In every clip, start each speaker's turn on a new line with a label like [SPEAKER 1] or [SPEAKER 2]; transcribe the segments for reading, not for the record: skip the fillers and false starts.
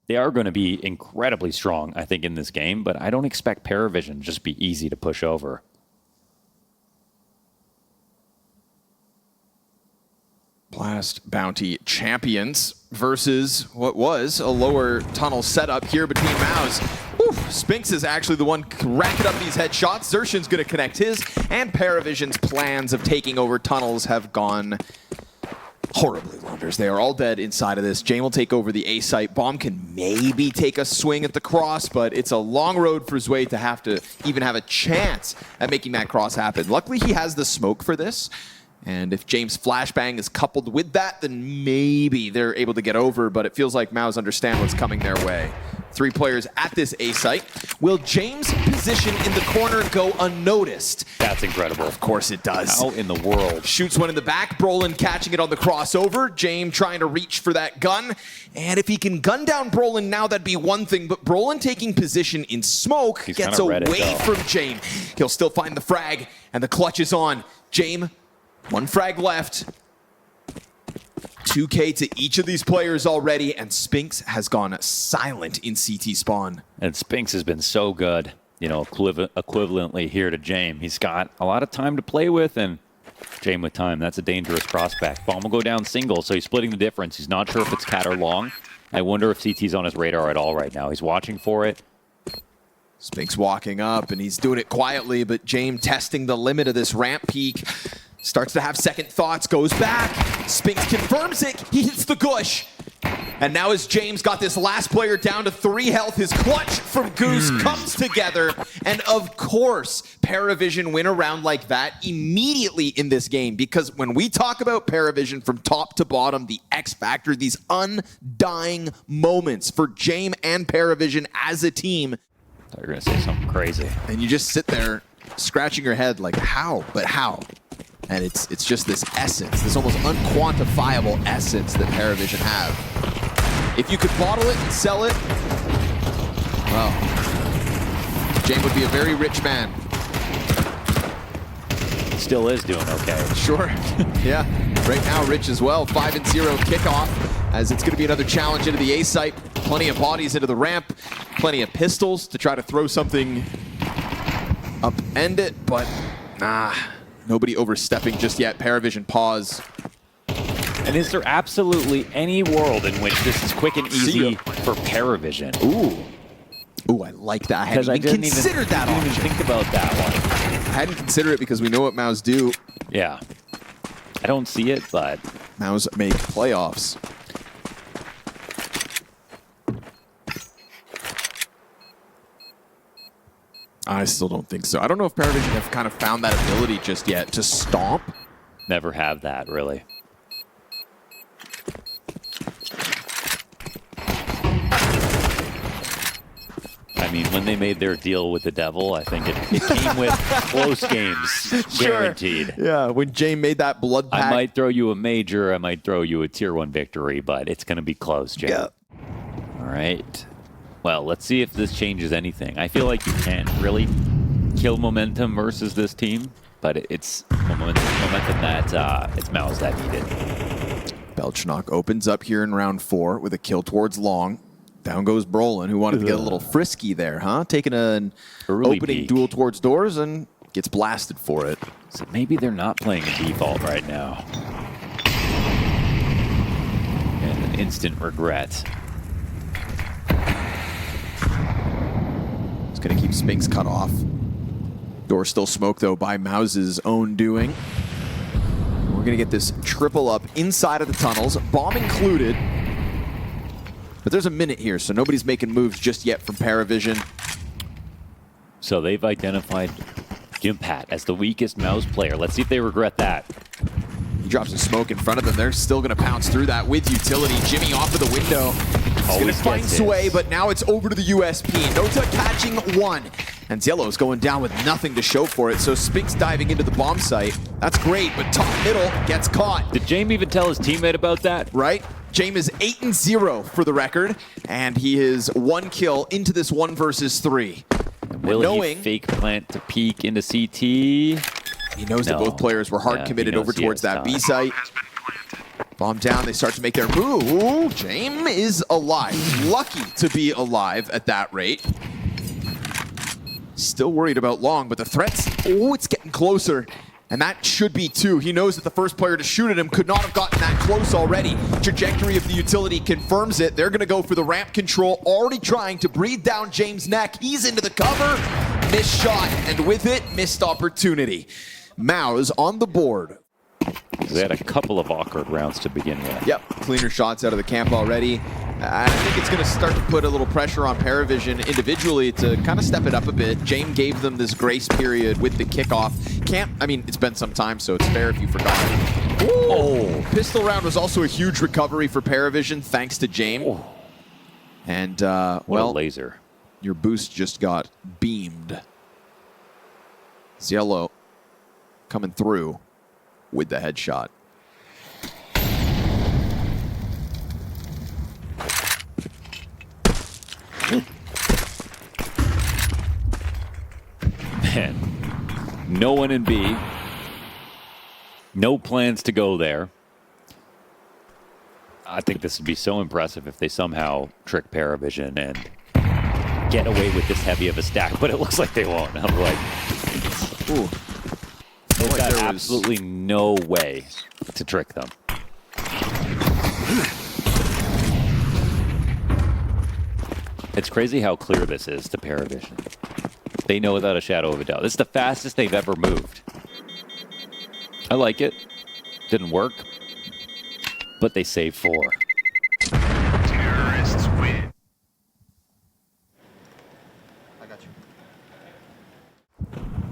[SPEAKER 1] They are going to be incredibly strong, I think, in this game, but I don't expect PVISION to just be easy to push over.
[SPEAKER 2] Blast Bounty champions versus what was a lower tunnel setup here between Mouz. Spinks is actually the one racking up these headshots. Xertion's going to connect his, and PVISION's plans of taking over tunnels have gone horribly blunders. They are all dead inside of this. Jame will take over the A site. Bomb can maybe take a swing at the cross, but it's a long road for Zwei to have to even have a chance at making that cross happen. Luckily, he has the smoke for this. And if James' flashbang is coupled with that, then maybe they're able to get over, but it feels like Mouz understand what's coming their way. 3 players at this A site. Will James' position in the corner go unnoticed?
[SPEAKER 1] That's incredible.
[SPEAKER 2] Of course it does.
[SPEAKER 1] How in the world?
[SPEAKER 2] Shoots one in the back. Brolin catching it on the crossover. James trying to reach for that gun. And if he can gun down Brolin now, that'd be one thing. But Brolin taking position in smoke gets away from James. He'll still find the frag, and the clutch is on. James, 1 frag left. 2K to each of these players already, and Spinks has gone silent in CT spawn.
[SPEAKER 1] And Spinks has been so good, you know, equivalently here to Jame. He's got a lot of time to play with, and Jame with time, that's a dangerous prospect. Bomb will go down single, so he's splitting the difference. He's not sure if it's cat or long. I wonder if CT's on his radar at all right now. He's watching for it.
[SPEAKER 2] Spinks walking up, and he's doing it quietly, but Jame testing the limit of this ramp peak. Starts to have second thoughts, goes back. Spinks confirms it. He hits the gush. And now as James got this last player down to 3 health, his clutch from Goose comes together. And of course, PVISION win a round like that immediately in this game. Because when we talk about PVISION from top to bottom, the X factor, these undying moments for Jame and PVISION as a team.
[SPEAKER 1] I thought you were going to say something crazy.
[SPEAKER 2] And you just sit there scratching your head like, how? But how? And it's just this essence, this almost unquantifiable essence that PVISION have. If you could bottle it and sell it, well, Jame would be a very rich man.
[SPEAKER 1] Still is doing okay.
[SPEAKER 2] Sure, yeah. Right now, rich as well. 5-0 kickoff, as it's going to be another challenge into the A site. Plenty of bodies into the ramp, plenty of pistols to try to throw something, upend it, but nobody overstepping just yet. PVISION pause.
[SPEAKER 1] And is there absolutely any world in which this is quick and easy for PVISION?
[SPEAKER 2] Ooh, I like that. I hadn't even considered that option.
[SPEAKER 1] I didn't even think about that one.
[SPEAKER 2] I hadn't considered it because we know what Mouz do.
[SPEAKER 1] Yeah. I don't see it, but
[SPEAKER 2] Mouz make playoffs. I still don't think so. I don't know if PVISION have kind of found that ability just yet to stomp.
[SPEAKER 1] Never have that, really. I mean, when they made their deal with the devil, I think it came with close games, guaranteed.
[SPEAKER 2] Sure. Yeah, when Jame made that blood pack.
[SPEAKER 1] I might throw you a major, I might throw you a tier 1 victory, but it's going to be close, Jame. Yeah. All right. Well, let's see if this changes anything. I feel like you can't really kill momentum versus this team, but it's momentum that it's Mouz that needed.
[SPEAKER 2] Belchnok opens up here in round 4 with a kill towards long. Down goes Brolin, who wanted to get a little frisky there, huh? Taking an opening duel towards doors and gets blasted for it.
[SPEAKER 1] So maybe they're not playing a default right now. And an instant regret.
[SPEAKER 2] Gonna keep Spinks cut off. Door still smoked though by Mouz's own doing. We're gonna get this triple up inside of the tunnels, bomb included. But there's a minute here, so nobody's making moves just yet from PVISION.
[SPEAKER 1] So they've identified Gimpat as the weakest Mouz player. Let's see if they regret that.
[SPEAKER 2] He drops a smoke in front of them. They're still gonna pounce through that with utility. Jimmy off of the window. He's gonna find Zwei, but now it's over to the USP. Nota catching 1. And Zielo's going down with nothing to show for it. So Spinks diving into the bomb site. That's great, but top middle gets caught.
[SPEAKER 1] Did Jame even tell his teammate about that?
[SPEAKER 2] Right? Jame is 8-0 for the record, and he is 1 kill into this 1 versus 3.
[SPEAKER 1] Will he fake plant to peek into CT?
[SPEAKER 2] He knows that both players were hard committed over towards that B site. Bomb down, they start to make their move. Ooh, Jame is alive. Lucky to be alive at that rate. Still worried about Long, but the threats, oh, it's getting closer. And that should be two. He knows that the first player to shoot at him could not have gotten that close already. Trajectory of the utility confirms it. They're gonna go for the ramp control, already trying to breathe down James' neck. He's into the cover, missed shot, and with it, missed opportunity. Mouz on the board.
[SPEAKER 1] They had a couple of awkward rounds to begin with.
[SPEAKER 2] Yep, cleaner shots out of the camp already. I think it's going to start to put a little pressure on PVISION individually to kind of step it up a bit. Jame gave them this grace period with the kickoff. I mean, it's been some time, so it's fair if you forgot. Oh, pistol round was also a huge recovery for PVISION, thanks to Jame.
[SPEAKER 1] Oh.
[SPEAKER 2] And,
[SPEAKER 1] what a laser.
[SPEAKER 2] Your boost just got beamed. Cielo coming through with the headshot.
[SPEAKER 1] Man, no one in B. No plans to go there. I think this would be so impressive if they somehow trick PVISION and get away with this heavy of a stack, but it looks like they won't. I'm like,
[SPEAKER 2] ooh.
[SPEAKER 1] They've got absolutely no way to trick them. It's crazy how clear this is to PVISION. They know without a shadow of a doubt. This is the fastest they've ever moved. I like it. Didn't work. But they saved 4.
[SPEAKER 3] Terrorists win.
[SPEAKER 2] I got you.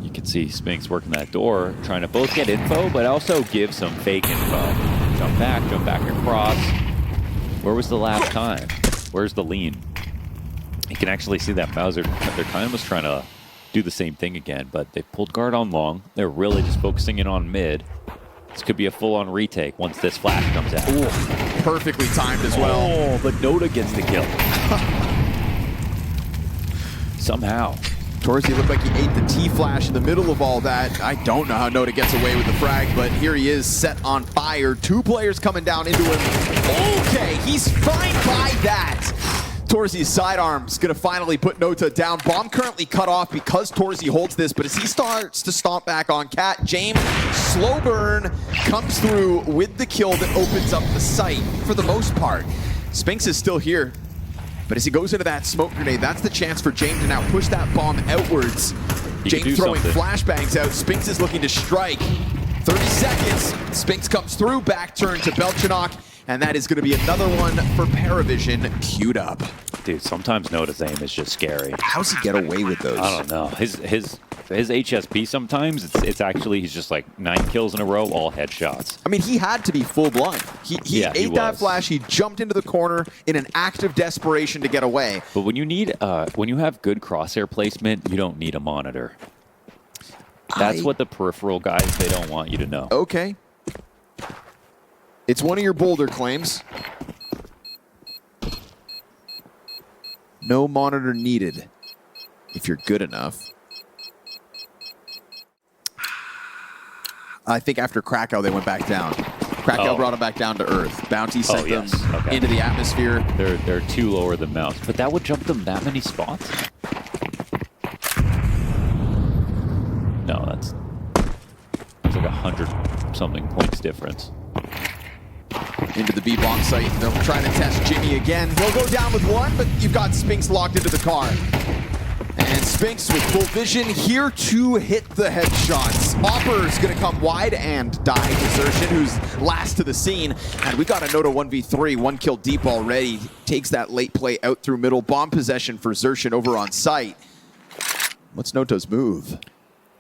[SPEAKER 1] You can see Spinks working that door, trying to both get info, but also give some fake info. Jump back across. Where was the last time? Where's the lean? You can actually see that Bowser, they're kind of was trying to do the same thing again, but they pulled guard on long. They're really just focusing in on mid. This could be a full-on retake once this flash comes out.
[SPEAKER 2] Ooh, perfectly timed as well.
[SPEAKER 1] Oh, but Noda gets the kill. Somehow.
[SPEAKER 2] Torsi looked like he ate the T-flash in the middle of all that. I don't know how Noda gets away with the frag, but here he is set on fire. 2 players coming down into him. Okay, he's fine by that. Torsi's sidearm's gonna finally put Noda down. Bomb currently cut off because Torsi holds this, but as he starts to stomp back on Cat, Jame, slow burn, comes through with the kill that opens up the site for the most part. Spinks is still here, but as he goes into that smoke grenade, that's the chance for Jame to now push that bomb outwards. Jame throwing flashbangs out. Spinks is looking to strike. 30 seconds. Spinks comes through, back turn to Belchanok. And that is going to be another one for PVISION queued up.
[SPEAKER 1] Dude, sometimes Noda's aim is just scary.
[SPEAKER 2] How's he get away with those?
[SPEAKER 1] I don't know. His HSP sometimes, it's actually, he's just like 9 kills in a row, all headshots.
[SPEAKER 2] I mean, he had to be full blind. He ate that flash, he jumped into the corner in an act of desperation to get away.
[SPEAKER 1] But when you need, when you have good crosshair placement, you don't need a monitor. That's what the peripheral guys, they don't want you to know.
[SPEAKER 2] Okay. It's one of your bolder claims. No monitor needed if you're good enough. I think after Krakow, they went back down. Krakow brought them back down to Earth. Bounty sent them into the atmosphere.
[SPEAKER 1] They're 2 lower than Mouz, but that would jump them that many spots? No, that's like 100-something points difference.
[SPEAKER 2] Into the B bomb site. They're trying to test Jimmy again. He'll go down with 1, but you've got Spinks locked into the car. And Spinks with full vision here to hit the headshots. Opper's going to come wide and die to Zershin, who's last to the scene. And we got a Noda 1v3, 1 kill deep already. Takes that late play out through middle. Bomb possession for Zershin over on site. What's Noto's move?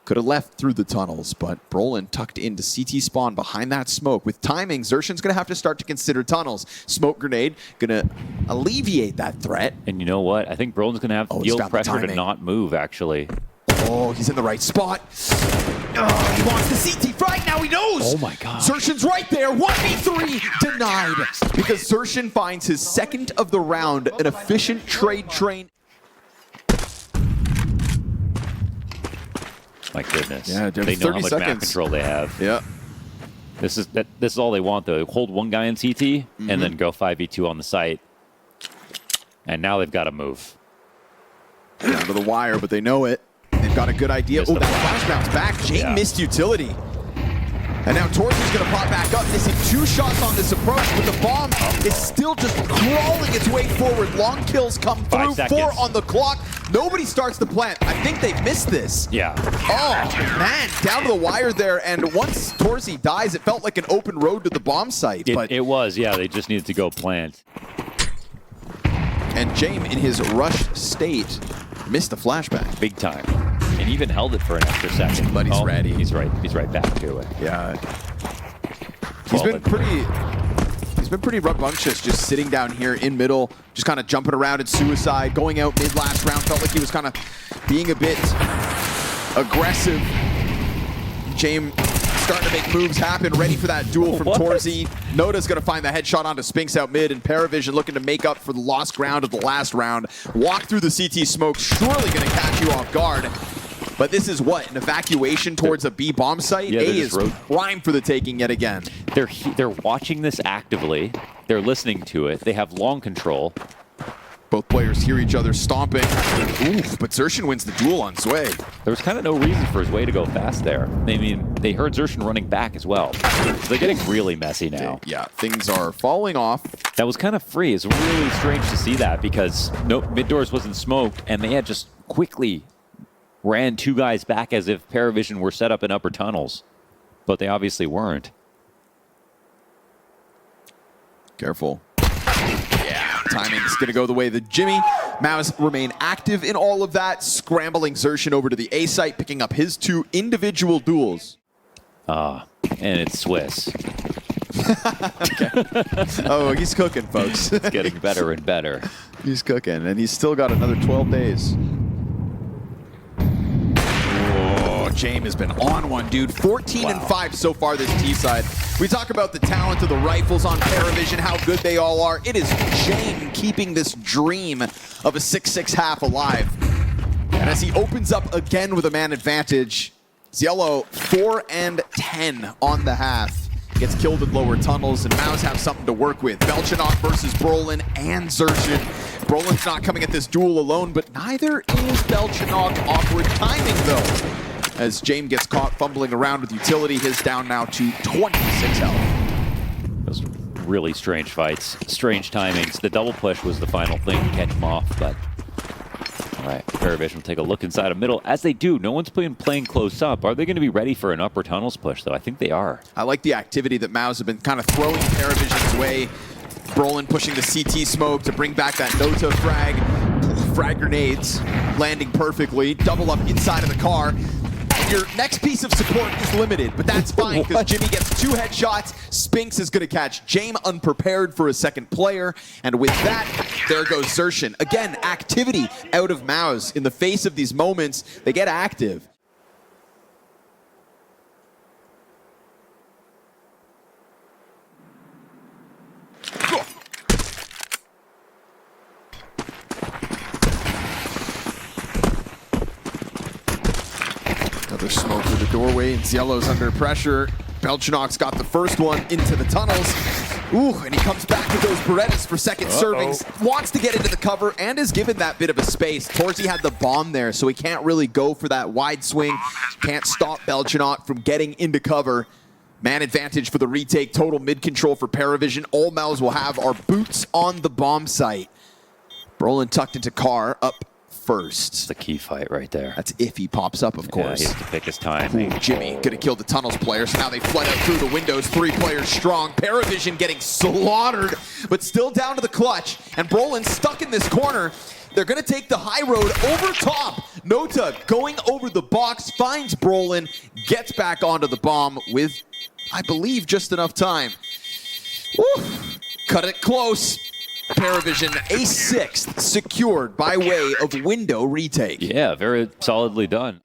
[SPEAKER 2] Could have left through the tunnels, but Brolin tucked into CT spawn behind that smoke. With timing, Zershin's going to have to start to consider tunnels. Smoke grenade going to alleviate that threat.
[SPEAKER 1] And you know what? I think Brolin's going to have field pressure to not move, actually.
[SPEAKER 2] Oh, he's in the right spot. Oh, he wants the CT frag. Now he knows.
[SPEAKER 1] Oh, my God.
[SPEAKER 2] Zershin's right there. 1v3 denied. Because Zershin finds his second of the round, an efficient trade train.
[SPEAKER 1] My goodness.
[SPEAKER 2] Yeah,
[SPEAKER 1] they know how much map
[SPEAKER 2] seconds.
[SPEAKER 1] control they have.
[SPEAKER 2] Yeah.
[SPEAKER 1] This is all they want, though. Hold one guy in CT and then go 5v2 on the site. And now they've got to move.
[SPEAKER 2] Down to the wire, but they know it. They've got a good idea. Oh, that flash bounce back. Jame missed utility. And now Torsi's going to pop back up, missing 2 shots on this approach, but the bomb is still just crawling its way forward. Long kills come through, 4 on the clock. Nobody starts the plant. I think they've missed this.
[SPEAKER 1] Yeah.
[SPEAKER 2] Oh, man, down to the wire there. And once Torsi dies, it felt like an open road to the bomb site.
[SPEAKER 1] It was, yeah. They just needed to go plant.
[SPEAKER 2] And Jame, in his rushed state, missed the flashback.
[SPEAKER 1] Big time. And even held it for an extra second.
[SPEAKER 2] But he's ready.
[SPEAKER 1] He's right back to it.
[SPEAKER 2] Yeah. He's been pretty rambunctious just sitting down here in middle, just kind of jumping around in suicide, going out mid last round. Felt like he was kind of being a bit aggressive. Jame starting to make moves happen, ready for that duel from Torsi. Noda's going to find the headshot onto Spinks out mid, and PVISION looking to make up for the lost ground of the last round. Walk through the CT smoke, surely going to catch you off guard. But this is what, an evacuation towards a B bomb site?
[SPEAKER 1] Yeah,
[SPEAKER 2] A is prime for the taking yet again.
[SPEAKER 1] They're watching this actively. They're listening to it. They have long control.
[SPEAKER 2] Both players hear each other stomping. Oof, but Zershin wins the duel on Sway.
[SPEAKER 1] There was kind of no reason for his way to go fast there. I mean, they heard Zershin running back as well. They're getting really messy now.
[SPEAKER 2] Yeah, things are falling off.
[SPEAKER 1] That was kind of free. It's really strange to see that because mid doors wasn't smoked, and they had just quickly ran 2 guys back as if PVISION were set up in upper tunnels. But they obviously weren't.
[SPEAKER 2] Careful. Yeah, timing's going to go the way of Jimmy. Mouz remain active in all of that, scrambling Zershin over to the A site, picking up his 2 individual duels.
[SPEAKER 1] And it's Swiss.
[SPEAKER 2] Okay. Oh, he's cooking, folks.
[SPEAKER 1] It's getting better and better.
[SPEAKER 2] He's cooking, and he's still got another 12 days. Jame has been on one, dude. 14 and 5 so far this T side. We talk about the talent of the rifles on PVISION, how good they all are. It is Jame keeping this dream of a 6-6 half alive. And as he opens up again with a man advantage, it's Yellow 4 and 10 on the half. Gets killed in lower tunnels, and Mouz have something to work with. Belchanok versus Brolin and Zershin. Brolin's not coming at this duel alone, but neither is Belchanok. Awkward timing, though, as Jame gets caught fumbling around with utility. His down now to 26 health.
[SPEAKER 1] Those really strange fights, strange timings. The double push was the final thing to catch him off, but all right, PVISION will take a look inside of middle. As they do, no one's playing close up. Are they going to be ready for an upper tunnels push, though? I think they are.
[SPEAKER 2] I like the activity that Mouz have been kind of throwing PVISION's way. Brolin pushing the CT smoke to bring back that Nota frag. Frag grenades landing perfectly. Double up inside of the car. Your next piece of support is limited, but that's fine because Jimmy gets 2 headshots. Spinks is going to catch Jame unprepared for a second player. And with that, there goes Zershin. Again, activity out of Mouz. In the face of these moments, they get active. Another smoke through the doorway, and Yellow's under pressure. Belchanok's got the first one into the tunnels. Ooh, and he comes back with those Berettas for second servings. Wants to get into the cover and is given that bit of a space. Torsi had the bomb there, so he can't really go for that wide swing. Can't stop Belchanok from getting into cover. Man advantage for the retake. Total mid control for PVISION. All Mouz will have are boots on the bomb site. Brolin tucked into car up first.
[SPEAKER 1] It's the key fight right there.
[SPEAKER 2] That's if he pops up, of course.
[SPEAKER 1] Yeah, he has to pick his time.
[SPEAKER 2] Jimmy gonna kill the tunnels player, so now they flood out through the windows. 3 players strong. PVISION getting slaughtered, but still down to the clutch. And Brolin stuck in this corner. They're gonna take the high road over top. Nota going over the box, finds Brolin, gets back onto the bomb with, I believe, just enough time. Woo. Cut it close. PVISION a 6th secured by way of window retake.
[SPEAKER 1] Yeah, very solidly done.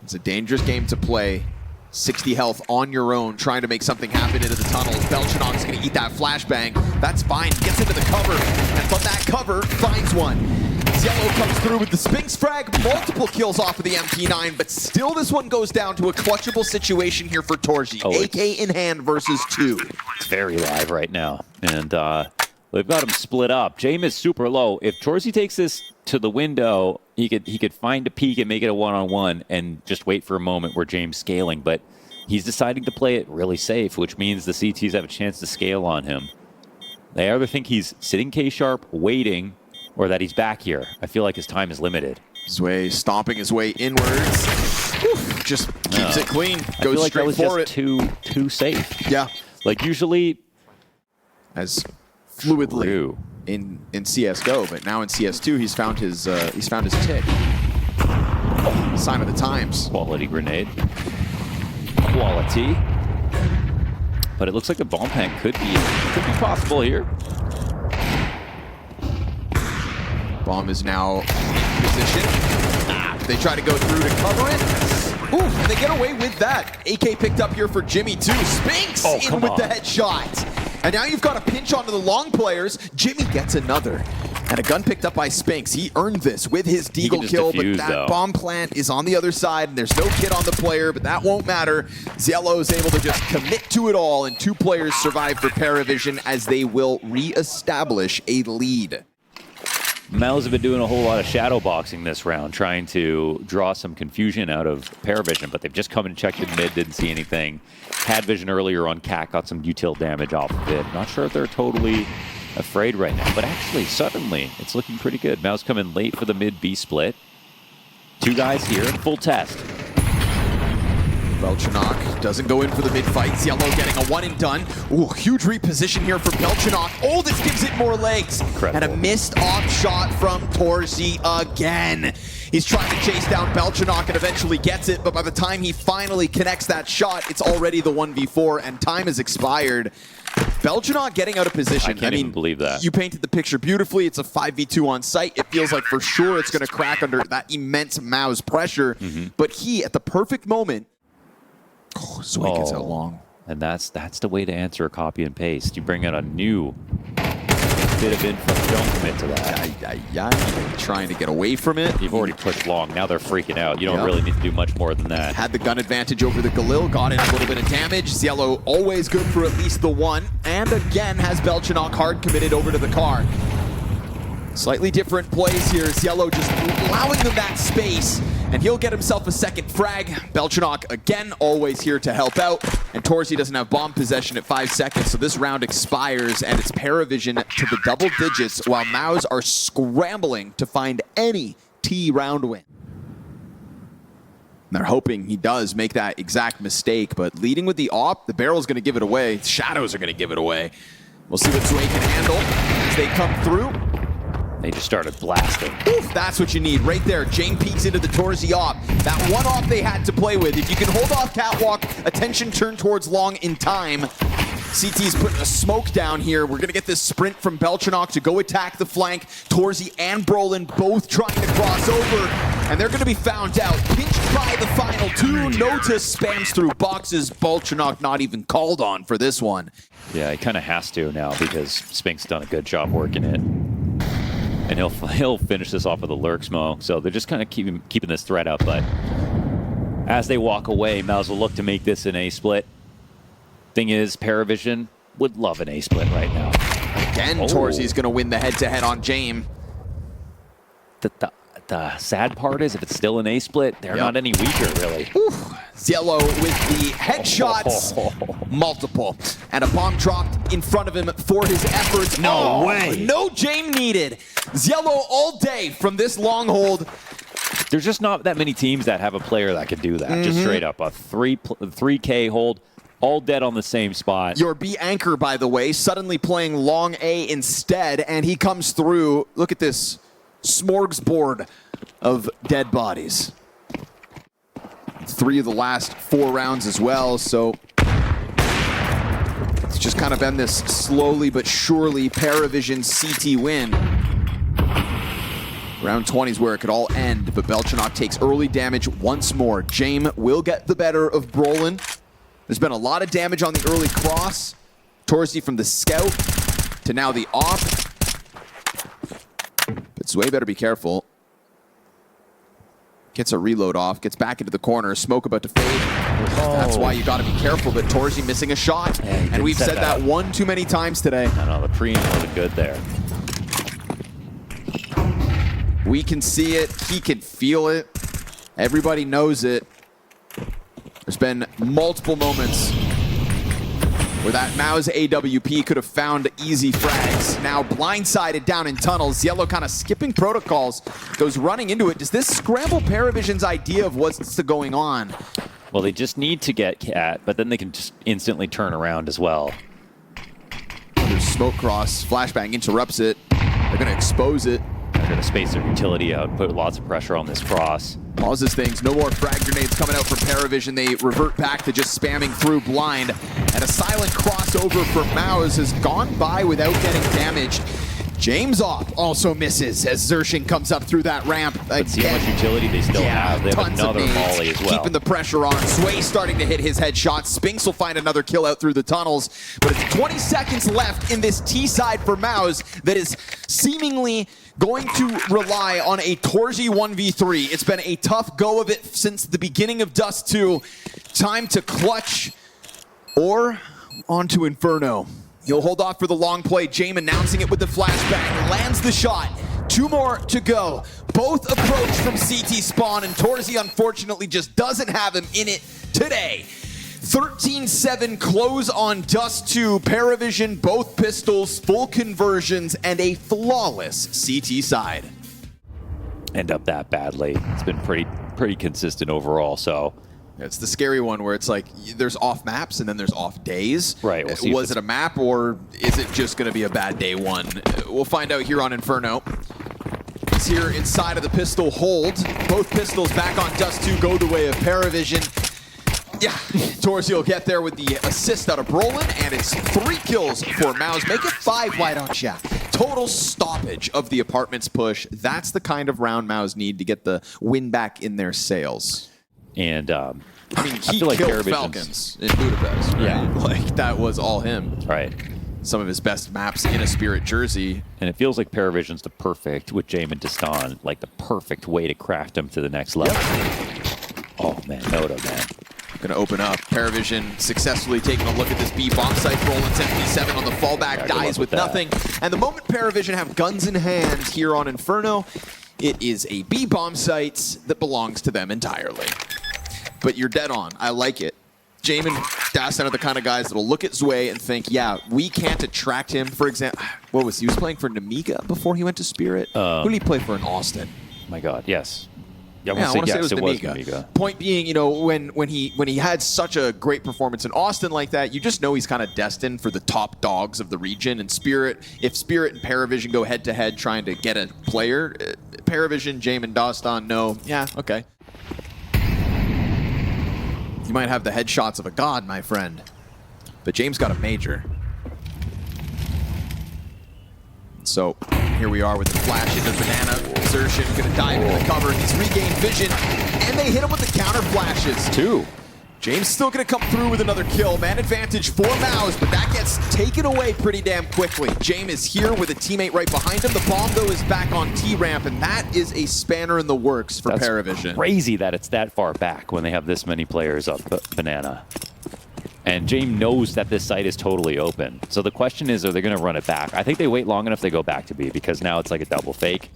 [SPEAKER 2] It's a dangerous game to play. 60 health on your own, trying to make something happen into the tunnels. Belchanok's gonna eat that flashbang. That's fine, he gets into the cover, and from that cover, finds one. Yellow comes through with the Sphinx frag, multiple kills off of the MP9, but still this one goes down to a clutchable situation here for Torzi. AK in hand versus 2.
[SPEAKER 1] It's very live right now, and they've got him split up. Jame is super low. If Torzi takes this to the window, he could find a peek and make it a one-on-one and just wait for a moment where Jame's scaling, but he's deciding to play it really safe, which means the CTs have a chance to scale on him. They either think he's sitting K-sharp, waiting, or that he's back here. I feel like his time is limited.
[SPEAKER 2] Zway stomping his way inwards. Oof, just keeps it clean, goes
[SPEAKER 1] like
[SPEAKER 2] straight for it.
[SPEAKER 1] Too safe.
[SPEAKER 2] Yeah.
[SPEAKER 1] Like usually,
[SPEAKER 2] as fluidly in CS2, but now in CS2 he's found his tick. Sign of the times.
[SPEAKER 1] Quality grenade. Quality. But it looks like a bomb tank could be possible here.
[SPEAKER 2] Bomb is now in position. They try to go through to cover it. Ooh, and they get away with that. AK picked up here for Jimmy too. Spinks in with the headshot. And now you've got a pinch onto the long players. Jimmy gets another. And a gun picked up by Spinks. He earned this with his deagle kill, but that bomb plant is on the other side, and there's no kit on the player, but that won't matter. Ziello is able to just commit to it all, and 2 players survive for PVISION as they will re-establish a lead.
[SPEAKER 1] Mouz have been doing a whole lot of shadow boxing this round, trying to draw some confusion out of PVISION, but they've just come and checked in mid, didn't see anything. Had vision earlier on Cat, got some util damage off of it. Not sure if they're totally afraid right now, but actually, suddenly, it's looking pretty good. Mouz coming late for the mid-B split. 2 guys here, full test.
[SPEAKER 2] Belchanok doesn't go in for the mid-fight. Ziello getting a 1 and done. Ooh, huge reposition here for Belchanok. Oh, this gives it more legs.
[SPEAKER 1] Incredible.
[SPEAKER 2] And a missed off shot from Torzi again. He's trying to chase down Belchanok and eventually gets it, but by the time he finally connects that shot, it's already the 1v4 and time has expired. Belchanok getting out of position.
[SPEAKER 1] I can't even believe that.
[SPEAKER 2] You painted the picture beautifully. It's a 5v2 on site. It feels like for sure it's going to crack under that immense Mouz pressure. But he, at the perfect moment, Zway gets out long.
[SPEAKER 1] And that's the way to answer a copy and paste. You bring out a new bit of info. Don't commit to that.
[SPEAKER 2] Trying to get away from it.
[SPEAKER 1] You've already pushed long. Now they're freaking out. You don't really need to do much more than that.
[SPEAKER 2] Had the gun advantage over the Galil. Got in a little bit of damage. Ziello always good for at least the 1. And again has Belchanok hard committed over to the car. Slightly different plays here. Ziello just allowing them that space. And he'll get himself a second frag. Belchanok, again, always here to help out. And Torzi doesn't have bomb possession at 5 seconds, so this round expires, and it's PVISION to the double digits, while Mouz are scrambling to find any T round win. And they're hoping he does make that exact mistake, but leading with the AWP, the barrel's going to give it away. Shadows are going to give it away. We'll see what Zway can handle as they come through.
[SPEAKER 1] They just started blasting.
[SPEAKER 2] Oof, that's what you need right there. Jame peeks into the Torzi AWP. That one AWP they had to play with. If you can hold off Catwalk, attention turned towards long in time. CT's putting a smoke down here. We're going to get this sprint from Belchanok to go attack the flank. Torzi and Brolin both trying to cross over. And they're going to be found out. Pinched by the final 2. Notice spams through boxes. Belchanok not even called on for this one.
[SPEAKER 1] Yeah, he kind of has to now because Spink's done a good job working it. And he'll finish this off with a lurk smoke. So they're just kind of keeping this threat up. But as they walk away, Mouz will look to make this an A split. Thing is, PVISION would love an A split right now.
[SPEAKER 2] Again, Torzi's going to win the head-to-head on Jame.
[SPEAKER 1] The sad part is, if it's still an A split, they're not any weaker, really.
[SPEAKER 2] Ziello with the headshots, multiple. And a bomb dropped in front of him for his efforts.
[SPEAKER 1] No way.
[SPEAKER 2] No Jame needed. Ziello all day from this long hold.
[SPEAKER 1] There's just not that many teams that have a player that could do that. Just straight up, a 3K hold, all dead on the same spot.
[SPEAKER 2] Your B anchor, by the way, suddenly playing long A instead, and he comes through. Look at this smorgasbord of dead bodies. 3 of the last 4 rounds as well, so it's just kind of been this slowly but surely PVISION CT win. Round 20 is where it could all end, but Belchanok takes early damage once more. Jame will get the better of Brolin. There's been a lot of damage on the early cross. Torsi from the scout to now the op. But Zwei better be careful. Gets a reload off, gets back into the corner, smoke about to fade. Oh. That's why you gotta be careful, but Torsi missing a shot. Yeah, and we've said that one too many times today.
[SPEAKER 1] I know, the pre wasn't good there.
[SPEAKER 2] We can see it, he can feel it. Everybody knows it. There's been multiple moments where that Mouz AWP could have found easy frags. Now blindsided down in tunnels. Yellow kind of skipping protocols, goes running into it. Does this scramble Paravision's idea of what's going on?
[SPEAKER 1] Well, they just need to get Cat, but then they can just instantly turn around as well.
[SPEAKER 2] There's smoke cross, flashbang interrupts it. They're gonna expose it.
[SPEAKER 1] They're gonna space their utility out, put lots of pressure on this cross.
[SPEAKER 2] Pauses things, no more frag grenades coming out from Paravision. They revert back to just spamming through blind. And a silent crossover for Mouz has gone by without getting damaged. James off also misses as Zershin comes up through that ramp.
[SPEAKER 1] Let's see how much utility they still have. They have another volley as well.
[SPEAKER 2] Keeping the pressure on. Zwei starting to hit his headshot. Spinks will find another kill out through the tunnels. But it's 20 seconds left in this T side for Mouz that is seemingly going to rely on a Torsi 1v3. It's been a tough go of it since the beginning of Dust 2. Time to clutch or onto Inferno. He'll hold off for the long play. Jame announcing it with the flashbang. Lands the shot. 2 more to go. Both approach from CT spawn, and Torsi unfortunately just doesn't have him in it today. 13-7 close on Dust 2. Paravision, both pistols, full conversions, and a flawless CT side.
[SPEAKER 1] End up that badly. It's been pretty consistent overall, so.
[SPEAKER 2] It's the scary one where it's like there's off maps and then there's off days.
[SPEAKER 1] Right.
[SPEAKER 2] Was it a map or is it just going to be a bad day one? We'll find out here on Inferno. It's here inside of the pistol hold. Both pistols back on Dust 2 go the way of Paravision. Yeah, Torsi will get there with the assist out of Brolin, and it's 3 kills for Mouz. Make it 5, why don't ya? Total stoppage of the apartments push. That's the kind of round Mouz need to get the win back in their sails.
[SPEAKER 1] And
[SPEAKER 2] I mean, he
[SPEAKER 1] feel like
[SPEAKER 2] killed Falcons in Budapest, right?
[SPEAKER 1] Yeah.
[SPEAKER 2] Like, that was all him.
[SPEAKER 1] Right.
[SPEAKER 2] Some of his best maps in a Spirit jersey.
[SPEAKER 1] And it feels like Paravision's the perfect, with Jame and Destan, like the perfect way to craft him to the next level. Yep. Oh, man, Noda, man.
[SPEAKER 2] Gonna open up. Paravision successfully taking a look at this B bomb site. Roland's MP7 on the fallback, dies with nothing. And the moment Paravision have guns in hand here on Inferno, it is a B bomb site that belongs to them entirely. But you're dead on. I like it. Jame and Dastan are the kind of guys that'll look at Zwei and think, yeah, we can't attract him. For example, what was he was playing for Namiga before he went to Spirit? Who did he play for in Austin?
[SPEAKER 1] My God, yes.
[SPEAKER 2] Yeah, I want to say it was Namiga. Point being, you know, when he had such a great performance in Austin like that, you just know he's kind of destined for the top dogs of the region. And Spirit, if Spirit and Paravision go head to head trying to get a player, Paravision, Jame, and Dastan know, yeah, okay. You might have the headshots of a god, my friend, but James got a major. So here we are with the flash into Banana. Zershin gonna dive into the cover. He's regained vision, and they hit him with the counter flashes.
[SPEAKER 1] 2.
[SPEAKER 2] James still gonna come through with another kill. Man advantage for Mouz, but that gets taken away pretty damn quickly. Jame is here with a teammate right behind him. The bomb, though, is back on T-ramp, and that is a spanner in the works for Paravision.
[SPEAKER 1] That's crazy that it's that far back when they have this many players up Banana. And Jame knows that this site is totally open. So the question is, are they going to run it back? I think they wait long enough they go back to B, because now it's like a double fake.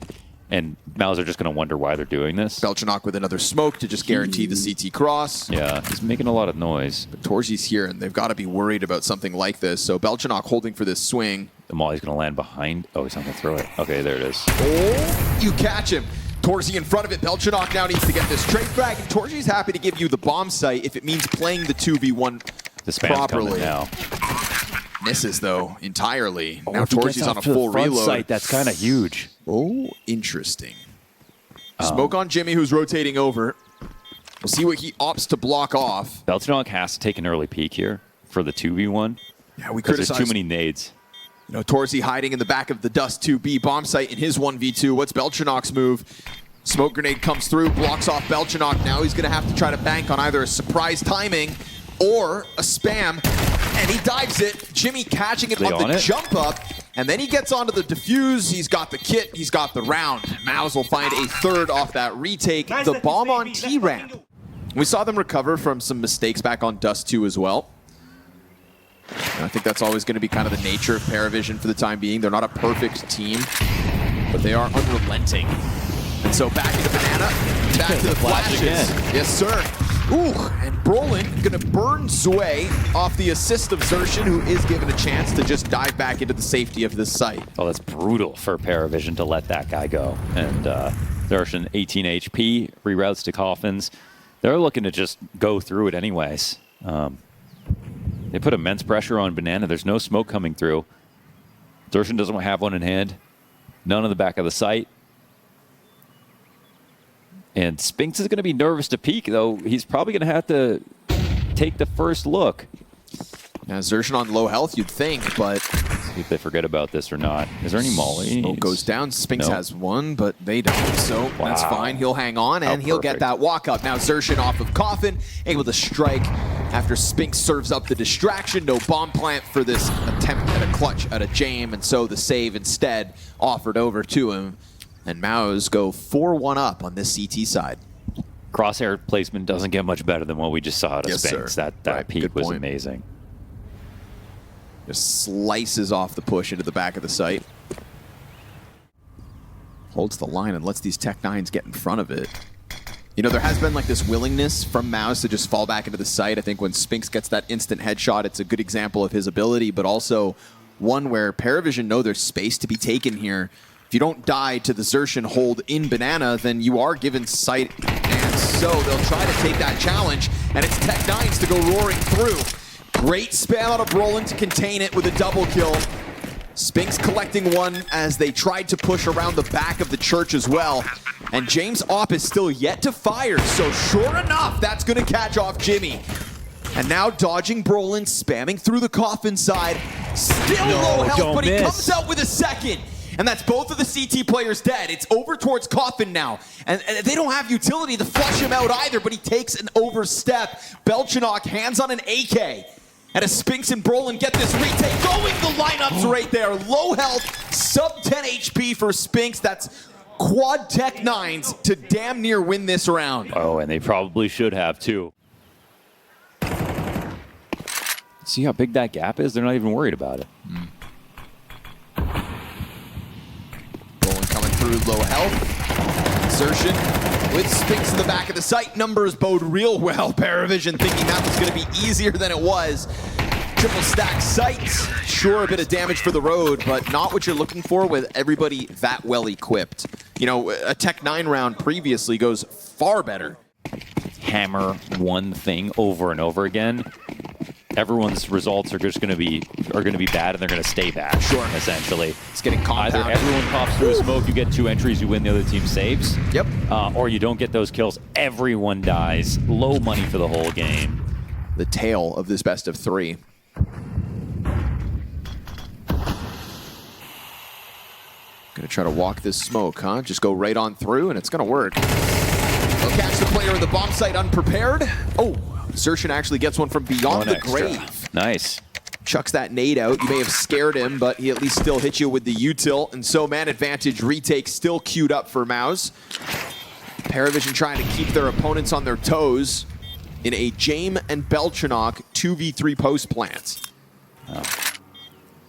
[SPEAKER 1] And Mouz are just going to wonder why they're doing this.
[SPEAKER 2] Belchanok with another smoke to just guarantee the CT cross.
[SPEAKER 1] Yeah, he's making a lot of noise.
[SPEAKER 2] But Torsi's here, and they've got to be worried about something like this. So Belchanok holding for this swing.
[SPEAKER 1] The Molly's going to land behind. Oh, he's not going to throw it. Okay, there it is.
[SPEAKER 2] Oh, you catch him. Torsi in front of it. Belchanok now needs to get this trade frag. And Torsi's happy to give you the bomb site if it means playing the 2v1 properly.
[SPEAKER 1] Now.
[SPEAKER 2] Misses, though, entirely. Now Torsi's on a full reload.
[SPEAKER 1] Site, that's kind of huge.
[SPEAKER 2] Oh, interesting. Smoke on Jimmy, who's rotating over. We'll see what he opts to block off.
[SPEAKER 1] Belchanok has to take an early peek here for the 2v1.
[SPEAKER 2] Yeah, we
[SPEAKER 1] criticized. There's too many nades.
[SPEAKER 2] You know, Torsi hiding in the back of the Dust 2B bomb site in his 1v2. What's Belchanok's move? Smoke grenade comes through, blocks off Belchanok. Now he's going to have to try to bank on either a surprise timing or a spam, and he dives it. Jimmy catching it on the jump up, and then he gets onto the defuse. He's got the kit, he's got the round. Mouz will find a third off that retake. The bomb on T-ramp. We saw them recover from some mistakes back on Dust 2 as well. And I think that's always going to be kind of the nature of PVISION for the time being. They're not a perfect team, but they are unrelenting. And so back into Banana, back to the flashes. Yes, sir. Ooh, and Brolin gonna burn Zwei off the assist of Zershin, who is given a chance to just dive back into the safety of this site.
[SPEAKER 1] Oh, that's brutal for PVISION to let that guy go. And Zershin, 18 HP, reroutes to Coffins. They're looking to just go through it anyways. They put immense pressure on Banana. There's no smoke coming through. Zershin doesn't have one in hand. None on the back of the site. And Spinks is going to be nervous to peek, though. He's probably going to have to take the first look.
[SPEAKER 2] Now, Zershin on low health, you'd think, but...
[SPEAKER 1] See if they forget about this or not. Is there any molly?
[SPEAKER 2] Smoke goes down. Spinks has one, but they don't, so that's fine. He'll hang on, and he'll get that walk up. Now, Zershin off of Coffin, able to strike after Spinks serves up the distraction. No bomb plant for this attempt at a clutch at a Jame, and so the save instead offered over to him. And Mouz go 4-1 up on this CT side.
[SPEAKER 1] Crosshair placement doesn't get much better than what we just saw at Spinks. That peak was amazing.
[SPEAKER 2] Just slices off the push into the back of the site. Holds the line and lets these Tech-9s get in front of it. You know, there has been like this willingness from Mouz to just fall back into the site. I think when Spinks gets that instant headshot, it's a good example of his ability, but also one where PVISION know there's space to be taken here. If you don't die to the Zershin hold in Banana, then you are given sight, and so they'll try to take that challenge, and it's Tech-9s to go roaring through. Great spam out of Brolin to contain it with a double kill. Spinks collecting one as they tried to push around the back of the church as well. And James Opp is still yet to fire, so sure enough, that's going to catch off Jimmy. And now dodging Brolin, spamming through the Coffin side. Still low health, but he comes out with a second. And that's both of the CT players dead. It's over towards Coffin now. And they don't have utility to flush him out either, but he takes an overstep. Belchanok hands on an AK. And as Spinks and Brolin get this retake going, the lineups right there. Low health, sub 10 HP for Spinks. That's quad Tech-9s to damn near win this round.
[SPEAKER 1] Oh, and they probably should have too. See how big that gap is? They're not even worried about it.
[SPEAKER 2] Brolin coming through, low health. Zershin with Spinks in the back of the site. Numbers bode real well. PVISION thinking that was going to be easier than it was. Triple stack sights. Sure, a bit of damage for the road, but not what you're looking for with everybody that well equipped. You know, a Tech-9 round previously goes far better.
[SPEAKER 1] Hammer one thing over and over again. Everyone's results are just going to be bad, and they're going to stay bad. Sure, essentially.
[SPEAKER 2] It's getting compounded.
[SPEAKER 1] Either everyone pops through a smoke, you get 2 entries, you win, the other team saves.
[SPEAKER 2] Yep.
[SPEAKER 1] Or you don't get those kills, everyone dies. Low money for the whole game.
[SPEAKER 2] The tale of this best of 3. Gonna try to walk this smoke, huh? Just go right on through, and it's gonna work. They'll catch the player in the bomb site unprepared. Oh. Zershin actually gets one from beyond the grave.
[SPEAKER 1] Nice.
[SPEAKER 2] Chucks that nade out. You may have scared him, but he at least still hit you with the util. And so man advantage retake still queued up for Mouz. PVISION trying to keep their opponents on their toes in a Jame and Belchanok 2v3 post plant.
[SPEAKER 1] Oh.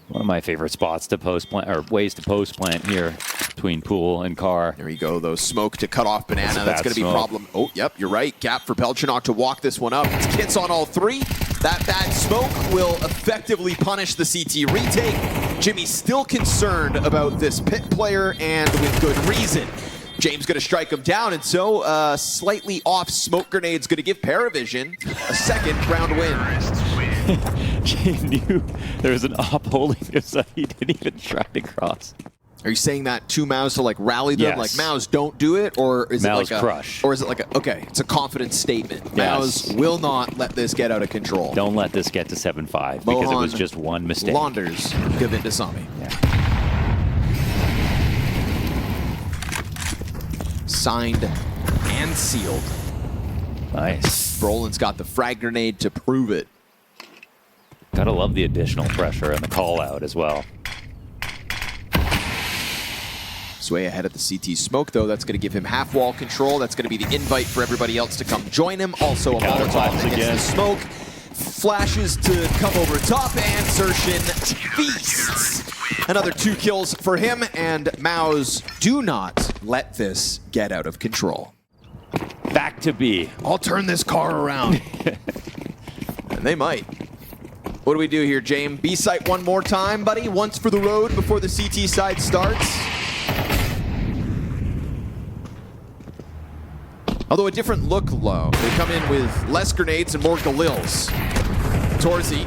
[SPEAKER 1] One of my favorite spots to post plant, or ways to post plant here between pool and car.
[SPEAKER 2] There you go, though. Smoke to cut off Banana. That's going to be a problem. Oh, yep, you're right. Gap for Belchanok to walk this one up. It's kits on all 3. That bad smoke will effectively punish the CT retake. Jimmy's still concerned about this pit player, and with good reason. James going to strike him down, and so slightly off smoke grenade's going to give PVISION a second round win.
[SPEAKER 1] Jay knew there was an op holding him, so he didn't even try to cross.
[SPEAKER 2] Are you saying that to Mouz to like rally them?
[SPEAKER 1] Yes.
[SPEAKER 2] Like, Mouz, don't do it? Or is
[SPEAKER 1] Mouz
[SPEAKER 2] it like
[SPEAKER 1] crush.
[SPEAKER 2] Or is it like a, okay, it's a confidence statement.
[SPEAKER 1] Yes.
[SPEAKER 2] Mouz will not let this get out of control.
[SPEAKER 1] Don't let this get to 7-5 because it was just one mistake.
[SPEAKER 2] Launders, Govinda Sami.
[SPEAKER 1] Yeah.
[SPEAKER 2] Signed and sealed.
[SPEAKER 1] Nice.
[SPEAKER 2] Brolin's got the frag grenade to prove it.
[SPEAKER 1] Gotta love the additional pressure and the call out as well.
[SPEAKER 2] Sway ahead at the CT smoke, though. That's going to give him half-wall control. That's going to be the invite for everybody else to come join him. Also, a Molotov that hits the smoke. Flashes to come over top, and Zershin feasts. Another 2 kills for him, and Mouz do not let this get out of control.
[SPEAKER 1] Back to B.
[SPEAKER 2] I'll turn this car around. And they might. What do we do here, Jame? B site one more time, buddy? Once for the road before the CT side starts? Although a different look low. They come in with less grenades and more Galils. Torzi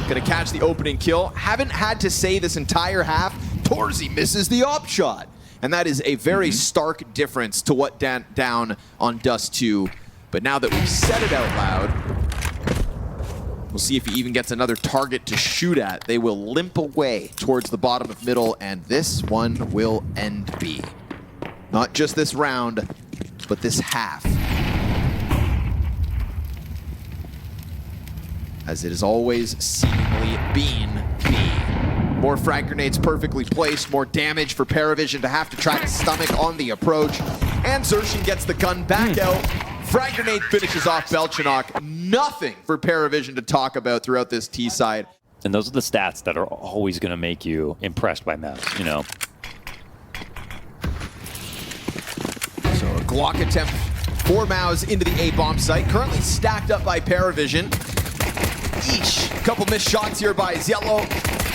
[SPEAKER 2] gonna catch the opening kill. Haven't had to say this entire half. Torzi misses the op shot. And that is a very stark difference to what down on Dust 2. But now that we've said it out loud, we'll see if he even gets another target to shoot at. They will limp away towards the bottom of middle, and this one will end B. Not just this round, but this half. As it has always seemingly been B. More frag grenades perfectly placed, more damage for PVISION to have to try to stomach on the approach. And Zershin gets the gun back out. Frag grenade finishes off Belchanok. Nothing for PVISION to talk about throughout this T side.
[SPEAKER 1] And those are the stats that are always going to make you impressed by Mouz, you know.
[SPEAKER 2] So a Glock attempt for Mouz into the A bomb site. Currently stacked up by PVISION. Eesh. Couple missed shots here by Ziello.